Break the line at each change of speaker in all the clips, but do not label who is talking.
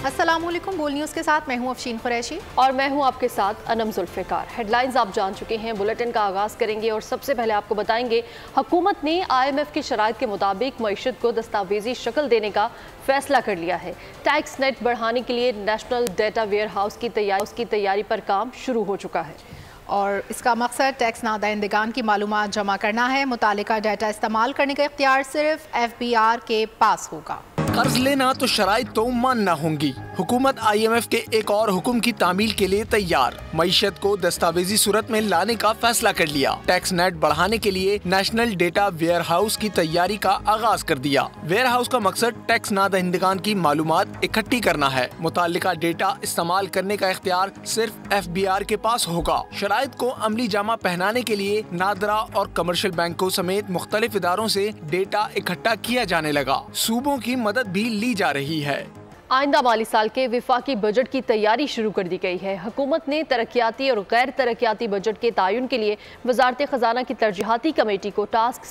अस्सलामुअलैकुम। बोल न्यूज़ के साथ मैं हूं अफशीन कुरैशी
और मैं हूं आपके साथ अनम जुल्फ़िकार। हेडलाइंस आप जान चुके हैं, बुलेटिन का आगाज़ करेंगे और सबसे पहले आपको बताएंगे हुकूमत ने IMF की शराइत के मुताबिक मईशत को दस्तावेजी शक्ल देने का फैसला कर लिया है। टैक्स नेट बढ़ाने के लिए नेशनल डेटा वेयर हाउस की तैयारी पर काम शुरू हो चुका है
और इसका मकसद टैक्स नादहिंदगान की मालूमात जमा करना है। मुतालिका डाटा इस्तेमाल करने का इख्तियार सिर्फ FBR के पास होगा।
कर्ज लेना तो शराइत तो मानना होंगी। हुकूमत IMF के एक और हुक्म की तामील के लिए तैयार। मईशत को दस्तावेजी सूरत में लाने का फैसला कर लिया। टैक्स नेट बढ़ाने के लिए नेशनल डेटा वेयर हाउस की तैयारी का आगाज कर दिया। वेयर हाउस का मकसद टैक्स नादहिंदगान की मालूमात इकट्ठी करना है। मुतालिका डेटा इस्तेमाल करने का इख्तियार सिर्फ FBR के पास होगा। शराइत को अमली जामा पहनाने के लिए नादरा और कमर्शियल बैंकों समेत मुख्तलिफ इदारों से डेटा इकट्ठा किया जाने लगा। सूबों की मदद भी ली जा रही है।
आइंदा माली साल के विफाकी बजट की तैयारी शुरू कर दी गई है। हुकूमत ने तरक्याती और गैर तरक्याती बजट के तयन के लिए वजारत खजाना की तरजीहाती कमेटी को टास्क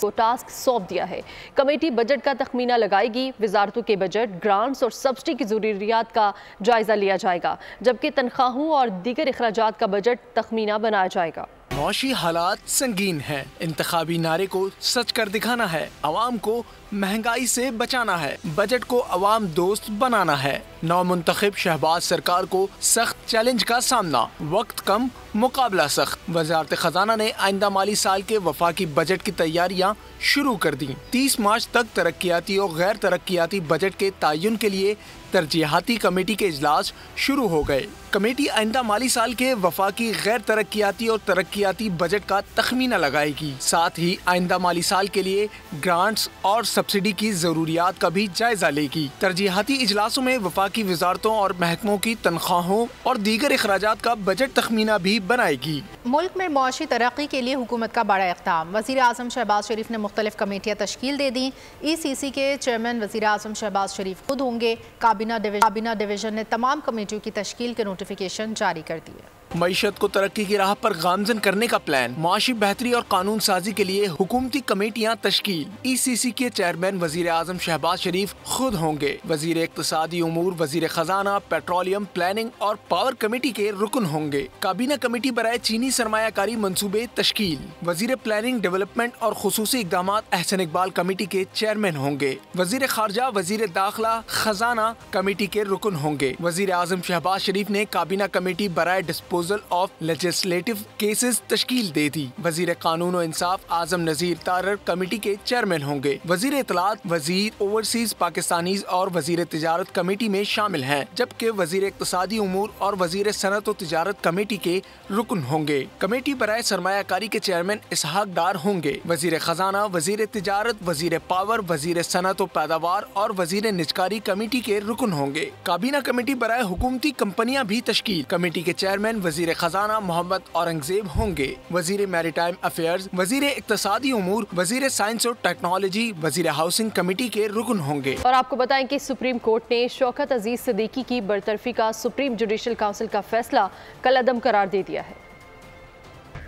सौंप दिया है। कमेटी बजट का तखमीना लगाएगी। वजारतों के बजट, ग्रांट्स और सब्सिडी की ज़रूरियात का जायजा लिया जाएगा, जबकि तनख्वाहों और दीगर अखराजात का बजट तखमीना बनाया जाएगा।
मौशी हालात संगीन हैं। इंतखाबी नारे को सच कर दिखाना है। अवाम को महंगाई से बचाना है। बजट को अवाम दोस्त बनाना है। नौमुंतखब शहबाज सरकार को सख्त चैलेंज का सामना। वक्त कम, मुकाबला सख्त। वजारत खजाना ने आइंदा माली साल के वफाकी बजट की तैयारियां शुरू कर दी। 30 मार्च तक तरक्याती और गैर तरक्याती बजट के तयन के लिए तरजीहाती कमेटी के इजलास शुरू हो गए। कमेटी आइंदा माली साल के वफाकी, गैर तरक्याती और तरक्याती बजट का तखमीना लगाएगी। साथ ही आइंदा माली साल के लिए ग्रांट्स और सब्सिडी की जरूरियात का भी जायजा लेगी। तरजीहाती इजलासों में वफाकी वजारतों और महकमों की तनख्वाहों और दीगर अखराजात का बजट तखमीना भी बनाएगी।
मुल्क में मौशी तरक्की के लिए हुकूमत का बड़ा इक़दाम। वज़ीर आज़म शहबाज शरीफ ने मुख्तलिफ कमेटियाँ तश्कील दे दी। ECC के चेयरमैन वज़ीर आज़म शहबाज शरीफ खुद होंगे। काबीना डिवीजन ने तमाम कमेटियों की तश्कील के नोटिफिकेशन जारी कर दिए।
मईशत को तरक्की की राह पर गामजन करने का प्लान। माशी बेहतरी और कानून साजी के लिए हुकूमती कमेटियाँ तश्कील। ECC के चेयरमैन वज़ीर आज़म शहबाज शरीफ खुद होंगे। वज़ीर इक़्तिसादी उमूर, वज़ीर खजाना, पेट्रोलियम, प्लानिंग और पावर कमेटी के रुकन होंगे। काबीना कमेटी बराए चीनी सरमायाकारी मंसूबे तश्कील। वज़ीर प्लानिंग, डेवलपमेंट और खुसूसी इक़दामात अहसन इकबाल कमेटी के चेयरमैन होंगे। वज़ीर खारजा, वज़ीर दाखिला, खजाना कमेटी के रुकन होंगे। वज़ीर आज़म शहबाज शरीफ ने काबीना कमेटी बराए डिस्पोजल ऑफ लेजिस्लेटिव केसेस तश्कील दे दी। वजीर कानून और इंसाफ आजम नजीर तारर कमेटी के चेयरमैन होंगे। वजीर इत्तलात, वजीर ओवरसीज पाकिस्तानीज और वजीर तिजारत कमेटी में शामिल हैं, जबकि वजीर इक़्तिसादी उमूर और वजीर सनत और तिजारत कमेटी के रुकन होंगे। कमेटी बराए सरमायाकारी के चेयरमैन इसहाक डार होंगे। वजीर खजाना, वजीर तिजारत, वजीर पावर, वजीर सनत और पैदावार और वजीर निजकारी कमेटी के रुकन होंगे। काबीना कमेटी बराए हुकूमती कंपनियां भी तश्कील। कमेटी के चेयरमैन वजीर खजाना मोहम्मद औरंगजेब होंगे। वजीर मैरीटाइम अफेयर्स, वजीर इक़्तिसादी उमूर, वजीर साइंस और टेक्नोलॉजी, वजीर हाउसिंग कमेटी के रुकन होंगे।
और आपको बताएं कि सुप्रीम कोर्ट ने शौकत अजीज सिद्दीकी की बरतरफी का सुप्रीम जुडिशल काउंसिल का फैसला कलअदम करार दे दिया है।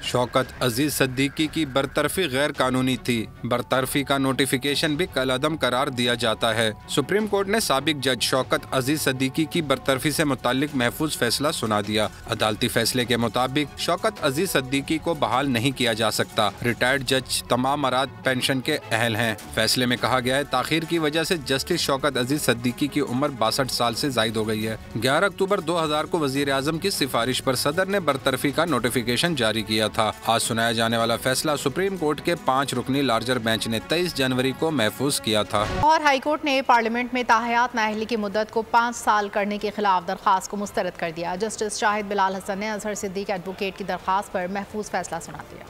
शौकत अजीज सिद्दीकी की बरतरफी गैर कानूनी थी। बरतरफी का नोटिफिकेशन भी कलअदम करार दिया जाता है। सुप्रीम कोर्ट ने साबिक जज शौकत अजीज सिद्दीकी की बरतरफी से मुताल्लिक महफूज फैसला सुना दिया। अदालती फैसले के मुताबिक शौकत अजीज सिद्दीकी को बहाल नहीं किया जा सकता। रिटायर्ड जज तमाम मराद पेंशन के अहल हैं। फैसले में कहा गया है ताखीर की वजह से जस्टिस शौकत अजीज सिद्दीकी की उम्र 62 साल से जायद हो गई है। 11 अक्टूबर 2000 को वजीर आजम की सिफारिश पर सदर ने बरतरफी का नोटिफिकेशन जारी किया था। आज सुनाया जाने वाला फैसला सुप्रीम कोर्ट के 5 रुकनी लार्जर बेंच ने 23 जनवरी को महफूज किया था।
और हाई कोर्ट ने पार्लियामेंट में ताहयात नाअहली की मुद्दत को 5 साल करने के खिलाफ दरख्वास्त को मुस्तरद कर दिया। जस्टिस शाहिद बिलाल हसन ने अजहर सिद्दीक एडवोकेट की दरख्वास्त पर महफूज फैसला सुना दिया।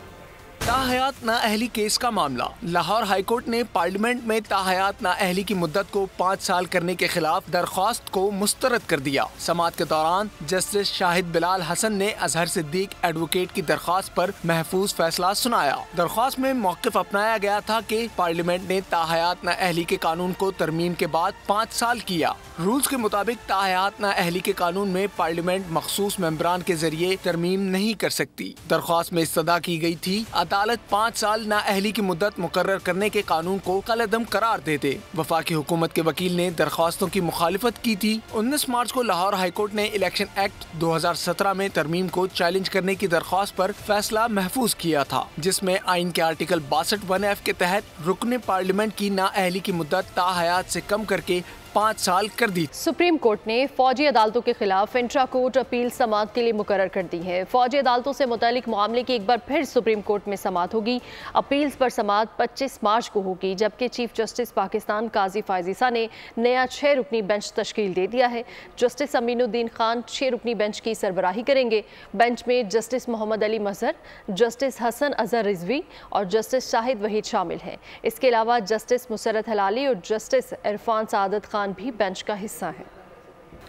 ताहयात नाअहली केस का मामला। लाहौर हाईकोर्ट ने पार्लियामेंट में ताहयात नाअहली की मुद्दत को 5 साल करने के खिलाफ दरख्वास्त को मुस्तरद कर दिया। समाअत के दौरान जस्टिस शाहिद बिलाल हसन ने अजहर सिद्दीक एडवोकेट की दरख्वास्त पर महफूज फैसला सुनाया। दरख्वास्त में मौक़िफ़ अपनाया गया था कि पार्लियामेंट ने ताहयात नाअहली के कानून को तरमीम के बाद 5 साल किया। रूल्स के मुताबिक ताहयात नाअहली के कानून में पार्लियामेंट मखसूस मेंबरान के जरिए तरमीम नहीं कर सकती। दरख्वास्त में इस्तदा की गई थी अदालत 5 साल नाअहली की मुद्दत मुकर्रर करने के कानून को कलअदम करार देते। वफाकी हुकूमत के वकील ने दरख्वास्तों की मुखालिफत की थी। 19 मार्च को लाहौर हाईकोर्ट ने इलेक्शन एक्ट 2017 में तरमीम को चैलेंज करने की दरख्वास्त पर फैसला महफूज किया था, जिसमें आइन के आर्टिकल 62(1)(f) के तहत रुकने पार्लियामेंट की नाअहली की मुद्दत ताहयात से कम करके 5 साल कर दी।
सुप्रीम कोर्ट ने फौजी अदालतों के खिलाफ इंट्रा कोर्ट अपील समाअत के लिए मुकर्रर कर दी है। फौजी अदालतों से मुतालिक मामले की एक बार फिर सुप्रीम कोर्ट में समाअत होगी। अपील्स पर समाअत 25 मार्च को होगी, जबकि चीफ जस्टिस पाकिस्तान काजी फायजीसा ने नया 6 रुकनी बेंच तश्कील दे दिया है। जस्टिस अमीनुद्दीन खान 6 रुकनी बेंच की सरबराही करेंगे। बेंच में जस्टिस मोहम्मद अली मजहर, जस्टिस हसन अजहर रिजवी और जस्टिस शाहिद वहीद शामिल हैं। इसके अलावा जस्टिस मुसरत हलाली और जस्टिस इरफान सादत खान भी बेंच का हिस्सा है।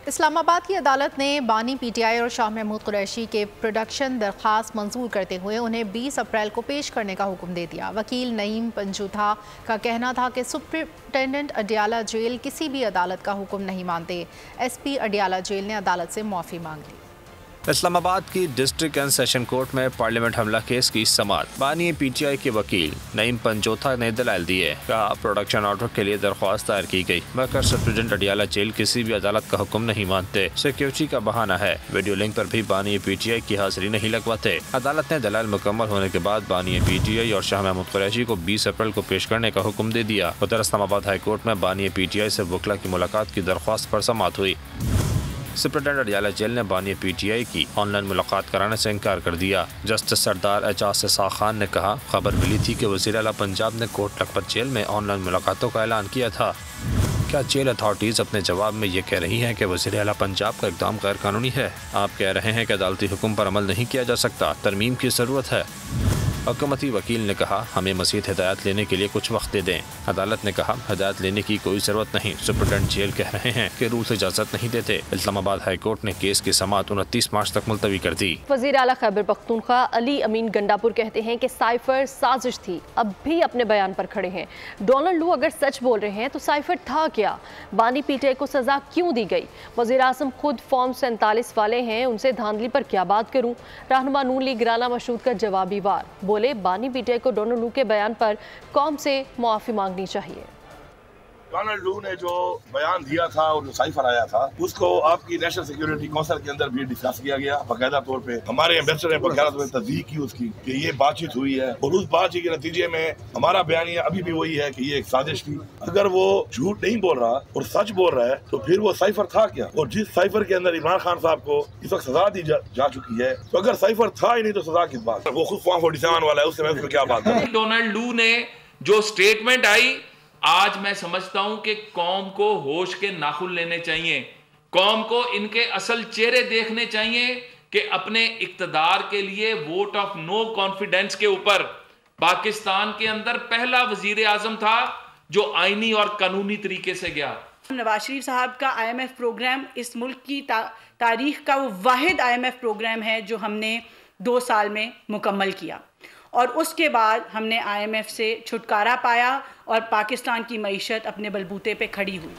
इस्लामाबाद की अदालत ने बानी पीटीआई और शाह महमूद कुरैशी के प्रोडक्शन दरख्वास्त मंजूर करते हुए उन्हें 20 अप्रैल को पेश करने का हुक्म दे दिया। वकील नईम पंजूथा का कहना था कि सुप्रिंटेंडेंट अडियाला जेल किसी भी अदालत का हुक्म नहीं मानते। एसपी अडियाला जेल ने अदालत से माफ़ी मांग ली।
इस्लामाबाद की डिस्ट्रिक्ट एंड सेशन कोर्ट में पार्लियामेंट हमला केस की समाअत। बानी पीटीआई के वकील नईम पंजोथा ने दलाल दिए। कहा प्रोडक्शन ऑर्डर के लिए दरख्वास्त दायर की गई, मगर सुप्रिंटेंडेंट अडियाला जेल किसी भी अदालत का हुक्म नहीं मानते। सिक्योरिटी का बहाना है। वीडियो लिंक पर भी बानी पीटीआई की हाजिरी नहीं लगवाते। अदालत ने दलाल मुकम्मल होने के बाद बानी पीटीआई और शाह महमूद कुरैशी को 20 अप्रैल को पेश करने का हुक्म दे दिया। उधर इस्लामाबाद हाई कोर्ट में बानी पीटीआई से वकला की मुलाकात की दरख्वास्त पर समाअत हुई। सुप्रिंटेंडेंट अडियाला जेल ने बानी पीटीआई की ऑनलाइन मुलाकात कराने से इनकार कर दिया। जस्टिस सरदार एजाज साह खान ने कहा, खबर मिली थी कि वज़ीर आला पंजाब ने कोट लखपत जेल में ऑनलाइन मुलाकातों का ऐलान किया था। क्या जेल अथॉरिटीज़ अपने जवाब में ये कह रही हैं कि वज़ीर आला पंजाब का इक़दाम गैर कानूनी है? आप कह रहे हैं कि अदालती हुक्म पर अमल नहीं किया जा सकता, तरमीम की ज़रूरत है। हुकूमती वकील ने कहा, हमें मज़ीद हिदायत लेने के लिए कुछ वक्त दे दें। अदालत ने कहा, हिदायत लेने की कोई ज़रूरत नहीं। सुप्रिंटेंडेंट जेल कह रहे हैं कि रूल्स इजाज़त नहीं देते। इस्लामाबाद हाई कोर्ट ने केस की समाअत 29 मार्च तक मुलतवी कर दी।
वज़ीर आला खैबर पख्तूनख्वा अली अमीन गंडापुर कहते हैं कि साइफर साजिश थी, अब भी अपने बयान पर खड़े हैं। डोनाल्ड लू अगर सच बोल रहे हैं तो साइफर था क्या? बानी पीटीआई को सजा क्यों दी गई? वज़ीर आज़म खुद फॉर्म 47 वाले हैं, उनसे धांधली पर क्या बात करूं? रहनुमा नून लीग राना मशहूद का जवाबी वार, बोले बानी पीटीआई को डोनाल्ड लू के बयान पर कौम से मुआफ़ी मांगनी चाहिए।
डोनाल्ड लू ने जो बयान दिया था और जो साइफर आया था, उसको आपकी नेशनल सिक्योरिटी काउंसिल के अंदर भी डिस्कस किया गया बाकायदा तौर पे। हमारे एम्बेसडर ने बाकायदा तस्दीक की उसकी कि ये बातचीत हुई है, और उस बातचीत के नतीजे में हमारा बयान अभी भी वही है कि ये एक साजिश थी। अगर वो झूठ नहीं बोल रहा और सच बोल रहा है तो फिर वो साइफर था क्या? और जिस साइफर के अंदर इमरान खान साहब को इस वक्त सजा दी जा चुकी है, तो अगर साइफर था ही नहीं तो सजा किस बात? वो खुद फॉर्म 47 वाला है, उससे मैं उसमें क्या बात है?
डोनाल्ड लू ने जो स्टेटमेंट आई, आज मैं समझता हूं कि कौम को होश के नाखून लेने चाहिए। कौम को इनके असल चेहरे देखने चाहिए कि अपने इक्तदार के लिए वोट ऑफ नो कॉन्फिडेंस के ऊपर पाकिस्तान के अंदर पहला वजीर आजम था जो आईनी और कानूनी तरीके से गया।
नवाज शरीफ साहब का IMF प्रोग्राम इस मुल्क की तारीख का वो वाहिद IMF प्रोग्राम है जो हमने 2 साल में मुकम्मल किया, और उसके बाद हमने IMF से छुटकारा पाया और पाकिस्तान की मईशत अपने बलबूते पे खड़ी हुई।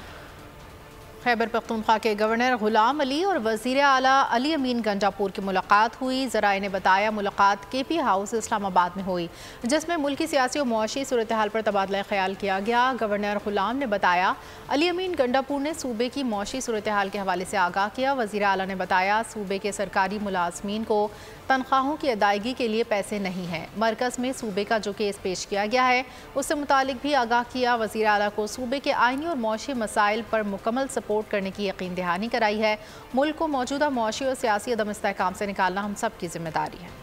खैबर पख्तूनख्वा के गवर्नर गुलाम अली और वज़ीर आला अली अमीन गंडापुर की मुलाकात हुई। ज़राए ने बताया मुलाकात KP हाउस इस्लामाबाद में हुई, जिसमें मुल्की सियासी और मुआशी सूरत हाल पर तबादला ख्याल किया गया। गवर्नर गुलाम ने बताया अली अमीन गंडापुर ने सूबे की मुआशी सूरत हाल के हवाले से आगाह किया। वज़ीर आला ने बताया सूबे के सरकारी मुलाजमीन को तनख्वाहों की अदायगी के लिए पैसे नहीं हैं। मरकज़ में सूबे का जो केस पेश किया गया है उससे मुतालिक भी आगाह किया। वज़ीर आला को सूबे के आइनी और मुआशी मसाइल पर मुकम्मल सपोर्ट करने की यकीन दहानी कराई है। मुल्क को मौजूदा मुआशी और सियासी अदम इस्तेहकाम से निकालना हम सब की जिम्मेदारी है।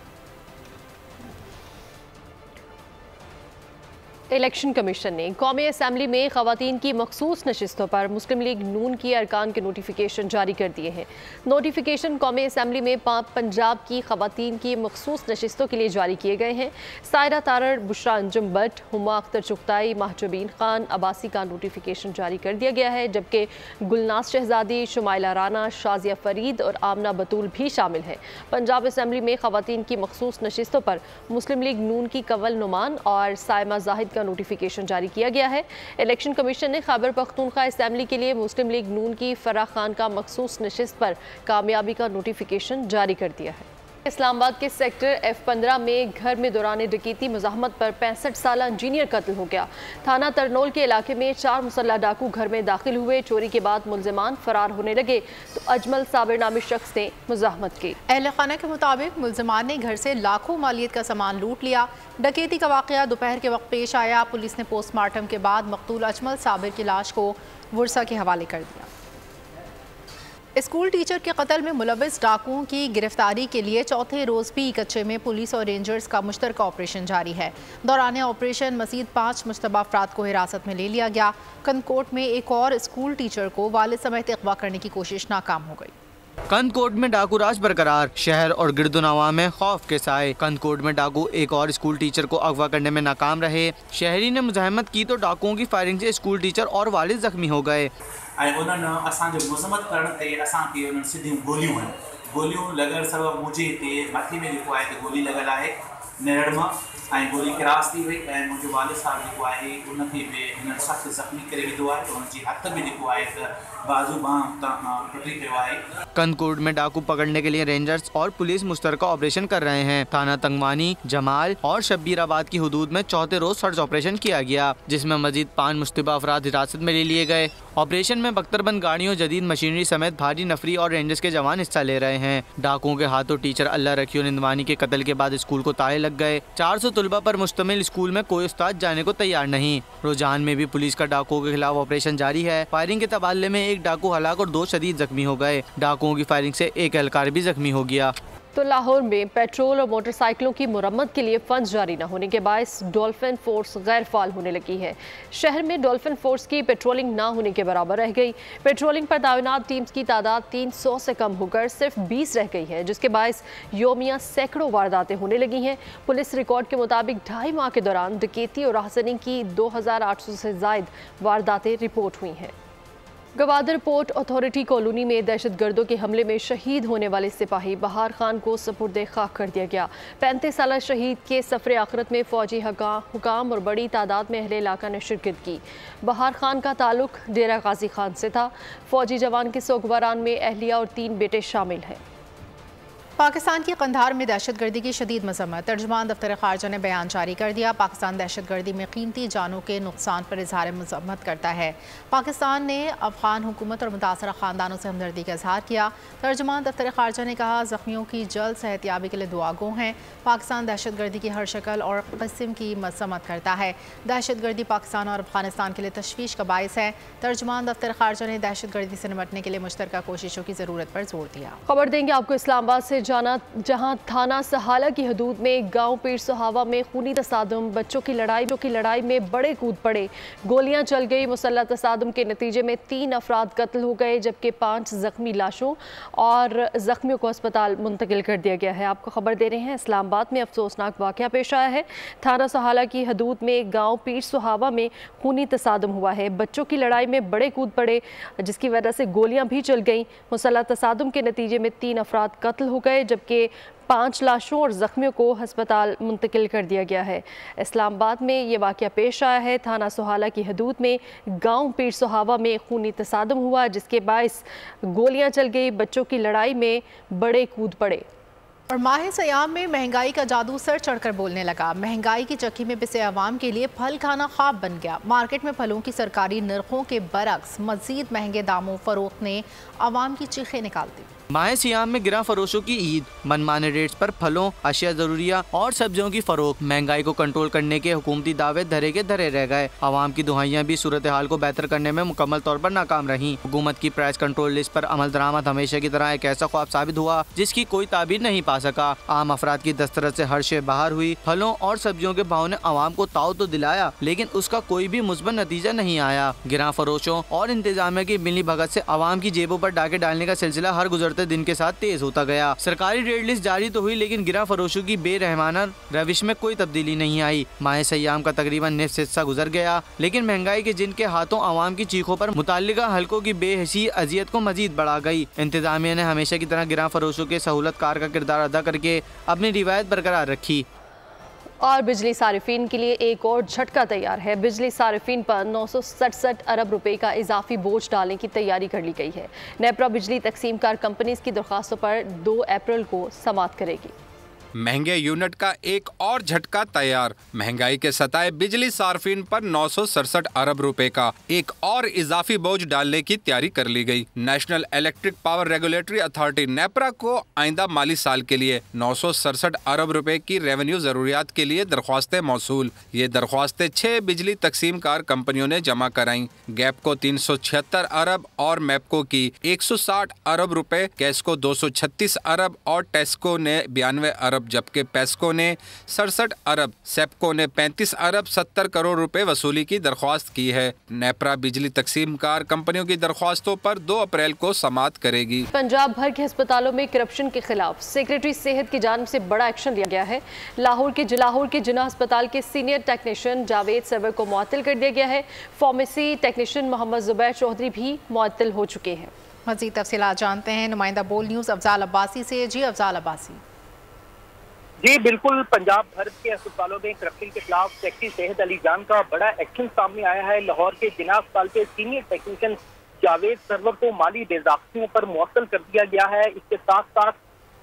इलेक्शन कमीशन ने कौमी असम्बली में ख़वातीन की मखसूस नशिस्तों पर मुस्लिम लीग नून की अरकान के नोटिफिकेशन जारी कर दिए हैं। नोटिफिकेशन कौमी असम्बली में पंजाब की ख़वातीन की मखसूस नशिस्तों के लिए जारी किए गए हैं। सायरा तारड़, बुशरा अंजुम भट्ट, हुमा अख्तर चुगताई, महजूबीन खान अब्बासी का नोटिफिकेशन जारी कर दिया गया है, जबकि गुलनाज शहजादी, शुमाइला राना, शाजिया फरीद और आमना बतूल भी शामिल हैं। पंजाब असम्बली में ख़वातीन की मखसूस नशिस्तों पर मुस्लिम लीग नून की कवल नुमान और सायमा जाहिद का नोटिफिकेशन जारी किया गया है। इलेक्शन कमीशन ने खैबर पख्तूनख्वा असेंबली के लिए मुस्लिम लीग नून की फराह खान का मखसूस नशिस्त पर कामयाबी का नोटिफिकेशन जारी कर दिया है। इस्लामाबाद के सेक्टर F15 में घर में दौरान डकैती मुज़ाहमत पर 65 साल इंजीनियर कत्ल हो गया। थाना तरनोल के इलाके में 4 मुसल्लह डाकू घर में दाखिल हुए। चोरी के बाद मुलजिमान फरार होने लगे तो अजमल साबिर नामी शख्स ने मुज़ाहमत की।
अहले खाना के मुताबिक मुलजिमान ने घर से लाखों मालियत का सामान लूट लिया। डकैती का वाक़या दोपहर के वक्त पेश आया। पुलिस ने पोस्टमार्टम के बाद मकतूल अजमल साबिर की लाश को वर्सा के हवाले कर दिया। स्कूल टीचर के कत्ल में मुलविस डाकुओं की गिरफ्तारी के लिए चौथे रोज़ भी कच्चे में पुलिस और रेंजर्स का मुश्तरका ऑपरेशन जारी है। दौरान ऑपरेशन मज़ीद 5 मुश्तबा अफराद को हिरासत में ले लिया गया। कंदकोट में एक और स्कूल टीचर को वालिद समेत अगवा करने की कोशिश नाकाम हो गई।
कंदकोट में डाकू राज बरकरार, शहर और गिरदुनवा में खौफ के साए। कंदकोट में डाकू एक और स्कूल टीचर को अगवा करने में नाकाम रहे। शहरी ने मुजाहमत की तो डाकुओं की फायरिंग से स्कूल टीचर और वालिद जख्मी हो गए।
गोलियों लगल सब मुझे मथे में जेको आहे गोली लगल आहे नेरड़ मां ऐं गोली क्रॉस थी वई ऐं मुंहिंजो वालिद साहब जेको आहे उनखे बि हिन सख़्तु ज़ख़्मी करे विधो आहे। हुनजी हथ में जेको आहे त बाज़ू बांह टुटी पियो आहे।
कंदकोट में डाकू पकड़ने के लिए रेंजर्स और पुलिस मुश्तरका ऑपरेशन कर रहे हैं। थाना तंगवानी, जमाल और शब्बीराबाद की हुदूद में चौथे रोज सर्च ऑपरेशन किया गया, जिसमें मजीद 5 मुश्तबा अफराद हिरासत में ले लिए गए। ऑपरेशन में बख्तरबंद गाड़ियों, जदीद मशीनरी समेत भारी नफरी और रेंजर्स के जवान हिस्सा ले रहे हैं। डाकुओं के हाथों टीचर अल्लाह रखियो निंदवानी के कत्ल के बाद स्कूल को ताले लग गए। 400 तुलबा पर मुश्तमिल स्कूल में कोई उस्ताद जाने को तैयार नहीं। रुझान में भी पुलिस का डाकुओं के खिलाफ ऑपरेशन जारी है। फायरिंग के तबादले में एक डाकू हलाक और 2 शदीद जख्मी हो गए। डाकुओं की फायरिंग से एक एहलकार भी जख्मी हो गया।
तो लाहौर में पेट्रोल और मोटरसाइकिलों की मुरम्मत के लिए फंड जारी न होने के बायस डॉल्फिन फोर्स गैर फाल होने लगी है। शहर में डॉल्फिन फोर्स की पेट्रोलिंग न होने के बराबर रह गई। पेट्रोलिंग पर तैनात टीम्स की तादाद 300 से कम होकर सिर्फ 20 रह गई है, जिसके बायस योमिया सैकड़ों वारदातें होने लगी हैं। पुलिस रिकॉर्ड के मुताबिक 2.5 माह के दौरान डकैती और राहसनी की 2800 से जायद वारदातें रिपोर्ट हुई हैं। गवादर पोर्ट अथॉरिटी कॉलोनी में दहशतगर्दों के हमले में शहीद होने वाले सिपाही बहार खान को सपुर्दे खाक कर दिया गया। 35 साल शहीद के सफरे आखिरत में फौजी हुकाम और बड़ी तादाद में अहले इलाका ने शिरकत की। बहार खान का ताल्लुक डेरा गाजी खान से था। फौजी जवान के सोगवारान में अहलिया और 3 बेटे शामिल हैं।
पाकिस्तान की कंधार में दहशतगर्दी की शदीद मजम्मत। तर्जुमान दफ्तर खारजा ने बयान जारी कर दिया। पाकिस्तान दहशतगर्दी में कीमती जानों के नुकसान पर इजहार मजम्मत करता है। पाकिस्तान ने अफगान हुकूमत और मुतासरा ख़ानदानों से हमदर्दी का इजहार किया। तर्जुमान दफ्तर खारजा ने कहा, ज़ख्मियों की जल्द सेहतयाबी के लिए दुआ गो हैं। पाकिस्तान दहशतगर्दी की हर शक्ल और किस्म की मजम्मत करता है। दहशतगर्दी पाकिस्तान और अफगानिस्तान के लिए तशवीश का बायस है। तर्जुमान दफ्तर खारजा ने दहशतगर्दी से निपटने के लिए मुश्तरका कोशिशों की ज़रूरत पर जोर दिया।
खबर देंगे आपको इस्लामाबाद से जहां थाना सहाला की हदूद में गांव पीर सुहावा में खूनी तसादुम, बच्चों की लड़ाई में बड़े कूद पड़े, गोलियां चल गई। मुसल्लह तसादुम के नतीजे में 3 अफराद कत्ल हो गए, जबकि 5 जख्मी लाशों और जख्मियों को अस्पताल मुंतकिल कर दिया गया है। आपको खबर दे रहे हैं इस्लामाबाद में अफसोसनाक वाक़या पेश आया है। थाना सहाला की हदूद में गाँव पीर सुहावा में खूनी तसादुम हुआ है। बच्चों की लड़ाई में बड़े कूद पड़े, जिसकी वजह से गोलियां भी चल गईं। मुसल्लह तसादुम के नतीजे में 3 अफराद कत्ल हो गए, जबकि 5 लाशों और जख्मियों को अस्पताल मुंतकिल कर दिया गया है। इस्लामाबाद में ये वाक़या पेश आया है। थाना सोहाला की हदूद में गांव पीर सुहावा में खूनी तसादुम हुआ, जिसके बायस गोलियां चल गई। बच्चों की लड़ाई में बड़े कूद पड़े।
और माह सयाम में महंगाई का जादू सर चढ़कर बोलने लगा। महंगाई की चक्की में पिसे अवाम के लिए फल खाना ख्वाब बन गया। मार्केट में फलों की सरकारी नरखों के बरक्स मजीद महंगे दामों फरोख्त ने अवाम की चीखें निकाल दी।
माह सियाम में गिरा फरोशों की ईद, मनमाने रेट्स पर फलों, अशिया जरूरिया और सब्जियों की फरोख्त। महंगाई को कंट्रोल करने के हुकूमती दावे धरे के धरे रह गए। आवाम की दुहाइयां भी सूरत हाल को बेहतर करने में मुकम्मल तौर पर नाकाम रही। हुकूमत की प्राइस कंट्रोल लिस्ट पर अमल दरामद हमेशा की तरह एक ऐसा ख्वाब साबित हुआ जिसकी कोई ताबीर नहीं पा सका। आम अफराद की दस्तरस से हर शे बाहर हुई। फलों और सब्जियों के भाव ने आवाम को ताव तो दिलाया, लेकिन उसका कोई भी मुस्बत नतीजा नहीं आया। गिरा फरोशों और इंतजामिया की मिली भगत से आवाम की जेबों पर डाके डालने का सिलसिला हर गुजरते दिन के साथ तेज होता गया। सरकारी रेट लिस्ट जारी तो हुई, लेकिन गिरा फरोशों की बेरहमाना रविश में कोई तब्दीली नहीं आई। माह सयाम का तकरीबन निफ्स हिस्सा गुजर गया, लेकिन महंगाई के जिनके हाथों आवाम की चीखों पर मुताल्लिका हलकों की बेहसी अजियत को मजीद बढ़ा गई। इंतजामिया ने हमेशा की तरह गिरा फरोशों के सहूलत कार का किरदार अदा करके अपनी रिवायत बरकरार रखी।
और बिजली सारिफीन के लिए एक और झटका तैयार है। बिजली सारिफीन पर 967 अरब रुपए का इजाफी बोझ डालने की तैयारी कर ली गई है। नेपरा बिजली तकसीमकार कंपनीज की दरख्वास्तों पर 2 अप्रैल को समाअत करेगी।
महंगे यूनिट का एक और झटका तैयार। महंगाई के सताए बिजली सार्फिन पर 967 अरब रुपए का एक और इजाफी बोझ डालने की तैयारी कर ली गई। National electric power regulatory authority NEPRA को आइंदा माली साल के लिए 967 अरब रुपए की रेवेन्यू जरूरियात के लिए दरख्वास्तें मौसूल। ये दरख्वास्तें 6 बिजली तकसीमकार कंपनियों ने जमा कराई। गैप को 376 अरब और मैपको की 160 अरब रुपए, कैस्को 236 अरब और टेस्को ने 92 अरब, जबकि पेस्को ने 67 अरब, सेप्को ने 35 अरब 70 करोड़ रुपए वसूली की दरख्वास्त की है। नेपरा बिजली तकसीमकार कंपनियों की दरख्वास्तों पर 2 अप्रैल को समाअत करेगी।
पंजाब भर के अस्पतालों में करप्शन के खिलाफ सेक्रेटरी सेहत की जानिब से बड़ा एक्शन लिया गया है। लाहौर के जिन्ना अस्पताल के सीनियर टेक्नीशियन जावेद सरवर को मुअत्तल कर दिया गया है। फार्मेसी टेक्नीशियन मोहम्मद जुबैर चौधरी भी मुअत्तल हो चुके हैं।
मज़ीद तफसीलात जानते हैं नुमाइंदा बोल न्यूज़ अफजाल अब्बासी से। जी अफजाल अब्बासी।
जी बिल्कुल, पंजाब भर के अस्पतालों में करप्शन के खिलाफ सेक्रेटरी सेहत अली जान का बड़ा एक्शन सामने आया है। लाहौर के जिन्ना अस्पताल के सीनियर टेक्नीशियन जावेद सरवर को माली बेज़ाब्तियों पर मुअत्तल कर दिया गया है। इसके साथ साथ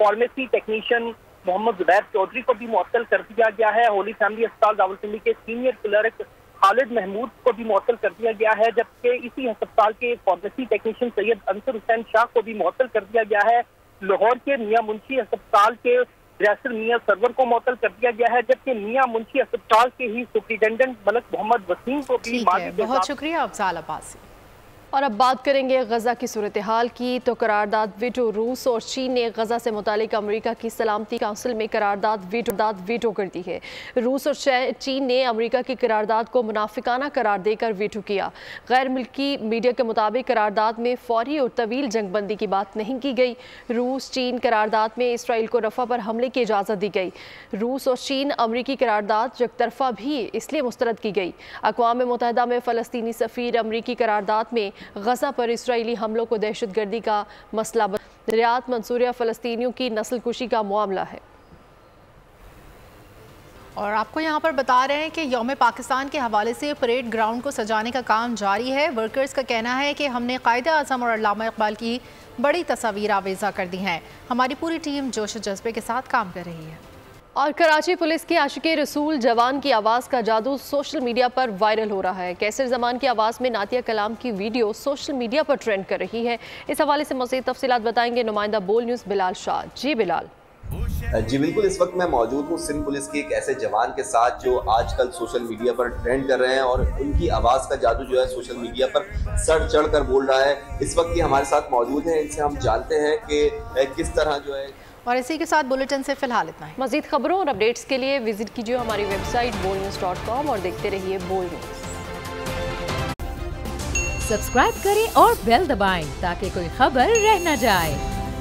फार्मेसी टेक्नीशियन मोहम्मद जुबैर चौधरी को भी मुअत्तल कर दिया गया है। होली फैमिली अस्पताल रावलपिंडी के सीनियर क्लर्क खालिद महमूद को भी मुअत्तल कर दिया गया है, जबकि इसी अस्पताल के फार्मेसी टेक्नीशियन सैयद अंसर हुसैन शाह को भी मुअत्तल कर दिया गया है। लाहौर के मियां मुंशी अस्पताल के डायरेक्टर मियां सरवर को मुअत्तल कर दिया गया है, जबकि मियां मुंशी अस्पताल के ही सुप्रिटेंडेंट मलक मोहम्मद वसीम को भी।
बहुत शुक्रिया अफजाल अब्बासी।
और अब बात करेंगे गजा की सूरत हाल की। तो करारदाद वीटो, रूस और चीन ने गजा से मुतालिक अमेरिका की सलामती काउंसिल में करारदाद वीटो कर दी है। रूस और चीन ने अमेरिका की करारदाद को मुनाफिकाना करार देकर वीटो किया। गैर मुल्की मीडिया के मुताबिक करारदाद में फौरी और तवील जंगबंदी की बात नहीं की गई। रूस चीन करारदाद में इसराइल को रफा पर हमले की इजाज़त दी गई। रूस और चीन अमरीकी करारदाद यकतरफा भी इसलिए मुस्तरद की गई। अक़वाम मुत्तहिदा में फ़लस्तीनी सफ़ीर अमरीकी करारदाद में गजा पर इसराइली हमलों को दहशतगर्दी का मसला रियाद मंसूरिया फ़लस्तीनियों की नस्ल कुशी का मामला है।
और आपको यहाँ पर बता रहे हैं कि यौम पाकिस्तान के हवाले से परेड ग्राउंड को सजाने का काम जारी है। वर्कर्स का कहना है कि हमने कायदे आज़म और अल्लामा इकबाल की बड़ी तस्वीर आवेज़ा कर दी हैं। हमारी पूरी टीम जोश जज्बे के साथ काम कर रही है।
और कराची पुलिस के आशिक़े रसूल जवान की आवाज़ का जादू सोशल मीडिया पर वायरल हो रहा है। कैसर जमान की आवाज़ में नातिया कलाम की वीडियो सोशल मीडिया पर ट्रेंड कर रही है। इस हवाले से मज़ीद तफसीलात बताएंगे नुमाइंदा बोल न्यूज़ बिलाल शाह। जी बिलाल।
जी बिल्कुल, इस वक्त मैं मौजूद हूँ सिंध पुलिस के एक ऐसे जवान के साथ जो आजकल सोशल मीडिया पर ट्रेंड कर रहे हैं और उनकी आवाज़ का जादू जो है सोशल मीडिया पर सर चढ़ कर बोल रहा है। इस वक्त ये हमारे साथ मौजूद है, इनसे हम जानते हैं कि किस तरह जो है।
और इसी के साथ बुलेटिन से फिलहाल इतना ही।
मज़ीद खबरों और अपडेट्स के लिए विजिट कीजिए हमारी वेबसाइट bolnews.com और देखते रहिए बोल न्यूज़।
सब्सक्राइब करें और बेल दबाएं ताकि कोई खबर रह न जाए।